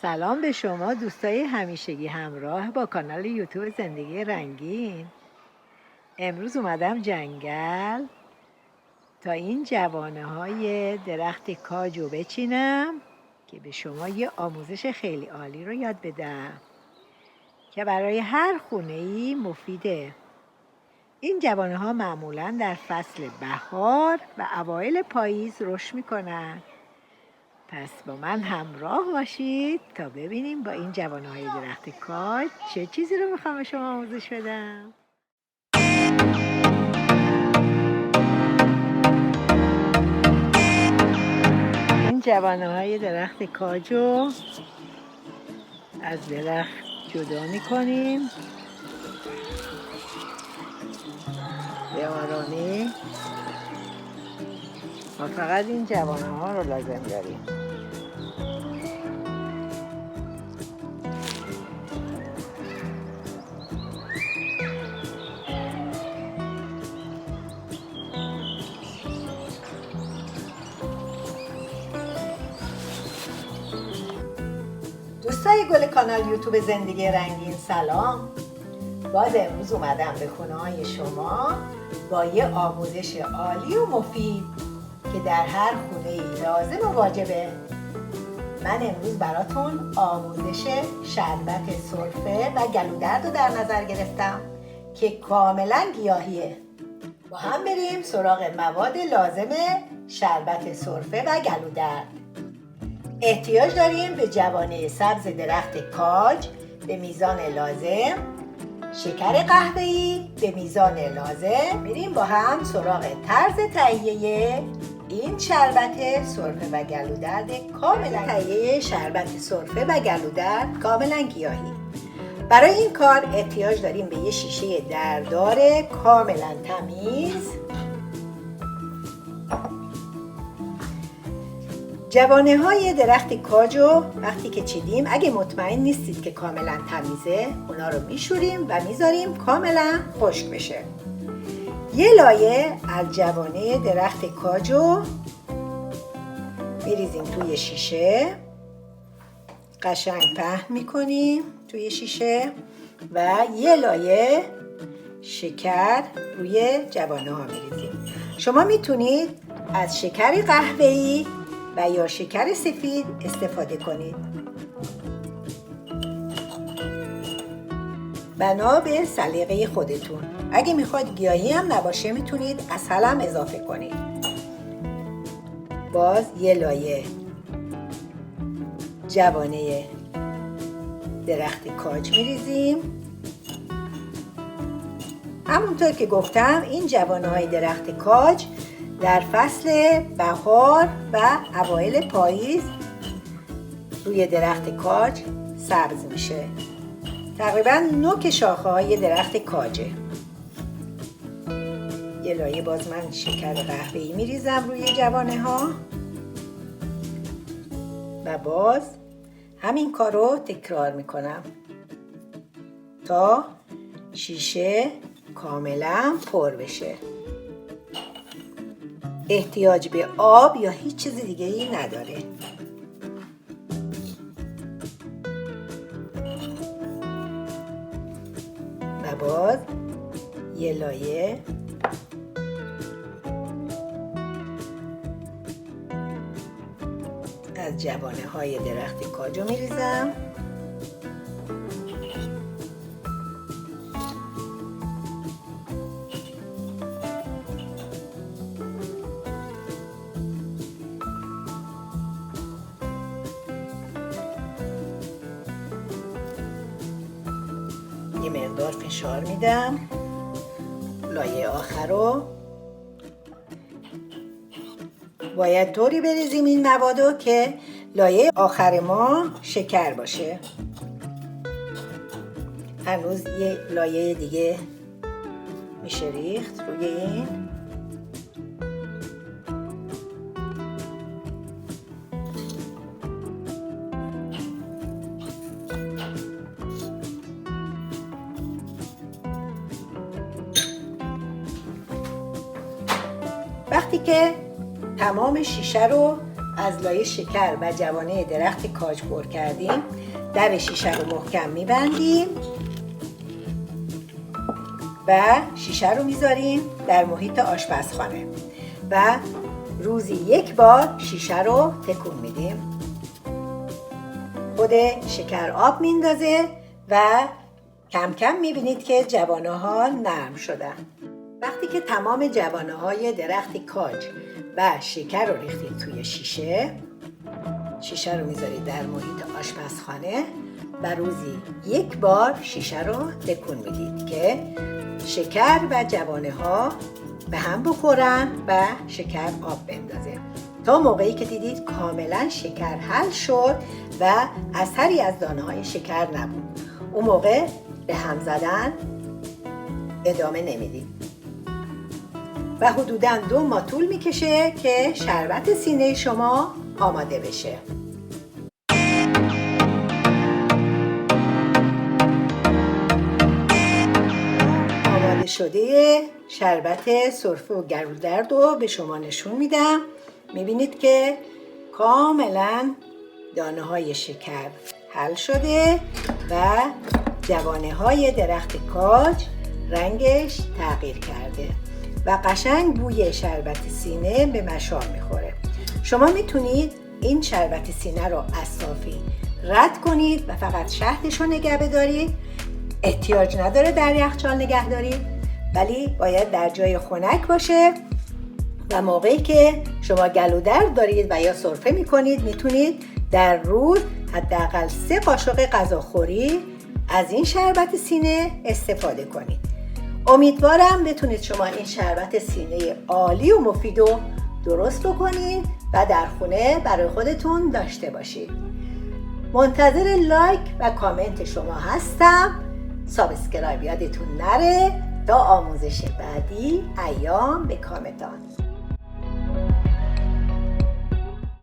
سلام به شما دوستای همیشگی همراه با کانال یوتیوب زندگی رنگین. امروز اومدم جنگل تا این جوانه های درخت کاجو بچینم که به شما یه آموزش خیلی عالی رو یاد بدم که برای هر خونه‌ای مفیده. این جوانه ها معمولاً در فصل بهار و اوایل پاییز رشد میکنن. پس با من همراه باشید تا ببینیم با این جوانه‌های درخت کاج چه چیزی رو میخوام به شما آموزش بدم. این جوانه‌های درخت کاج رو از درخت جدا میکنیم به آرامی. ما فقط این جوانه‌ها رو لازم داریم. دوستای گل کانال یوتیوب زندگی رنگین سلام. باز امروز اومدم به خونه های شما با یه آموزش عالی و مفید که در هر خونه ای لازم و واجبه. من امروز براتون آموزش شربت سرفه و گلودرد رو در نظر گرفتم که کاملا گیاهیه. با هم بریم سراغ مواد لازم شربت سرفه و گلودرد. احتیاج داریم به جوانه سبز درخت کاج به میزان لازم، شکر قهوه‌ای به میزان لازم. بریم با هم سراغ طرز تهیه این شربت سرفه و گلودرد کاملا تهیه شربت سرفه و گلودرد کاملا گیاهی. برای این کار احتیاج داریم به یه شیشه دردار کاملا تمیز، جوانه های درخت کاجو وقتی که چیدیم اگه مطمئن نیستید که کاملا تمیزه اونا رو میشوریم و میذاریم کاملا خشک بشه. یه لایه از جوانه درخت کاجو میریزیم توی شیشه، قشنگ پهن میکنیم توی شیشه و یه لایه شکر روی جوانه ها میریزیم. شما میتونید از شکر قهوه‌ای و یا شکر سفید استفاده کنید. بنا به سلیقه خودتون. اگه میخواید گیاهی هم نباشه میتونید عسل هم اضافه کنید. باز یه لایه جوانه درخت کاج میریزیم. همونطور که گفتم این جوانه های درخت کاج در فصل بهار و اوایل پاییز روی درخت کاج سبز میشه. تقریبا نوک شاخه های درخت کاجه. یه لایه باز من شکر قهوه‌ای میریزم روی جوانه ها و باز همین کار رو تکرار میکنم تا شیشه کاملا پر بشه. احتیاج به آب یا هیچ چیز دیگه ای نداره. و باز یه لایه از جوانه های درخت کاجو میریزم. یه مقدار فشار میدم. لایه آخر رو باید طوری بریزیم این موادو که لایه آخر ما شکر باشه. هنوز یه لایه دیگه میشه ریخت روی این. وقتی که تمام شیشه رو از لایه شکر و جوانه درخت کاج پر کردیم، در شیشه رو محکم میبندیم و شیشه رو میذاریم در محیط آشپزخانه و روزی 1 بار شیشه رو تکون میدیم. خود شکر آب میندازه و کم کم میبینید که جوانه ها نرم شدن. وقتی که تمام جوانه های درخت کاج و شکر رو ریختید توی شیشه رو میذارید در محیط آشپزخانه و روزی 1 بار شیشه رو تکون میدید که شکر و جوانه ها به هم بخورن و شکر آب بندازه، تا موقعی که دیدید کاملا شکر حل شد و اثری از دانه های شکر نبود. اون موقع به هم زدن ادامه نمیدید و حدوداً 2 ماه طول میکشه که شربت سینه شما آماده بشه. آماده شده شربت سرفه و گلودرد رو به شما نشون میدم. میبینید که کاملا دانه های شکر حل شده و جوانه های درخت کاج رنگش تغییر کرده و قشنگ بوی شربت سینه به مشام میخوره. شما میتونید این شربت سینه رو از صافی رد کنید و فقط شهدش رو نگه بدارید. احتیاج نداره در یخچال نگه دارید، ولی باید در جای خنک باشه و موقعی که شما گلودرد دارید و یا سرفه میکنید میتونید در روز حداقل 3 قاشق غذاخوری از این شربت سینه استفاده کنید. امیدوارم بتونید شما این شربت سینه عالی و مفید رو درست بکنید و در خونه برای خودتون داشته باشید. منتظر لایک و کامنت شما هستم. سابسکرایب یادتون نره. تا آموزش بعدی، ایام به کامتان.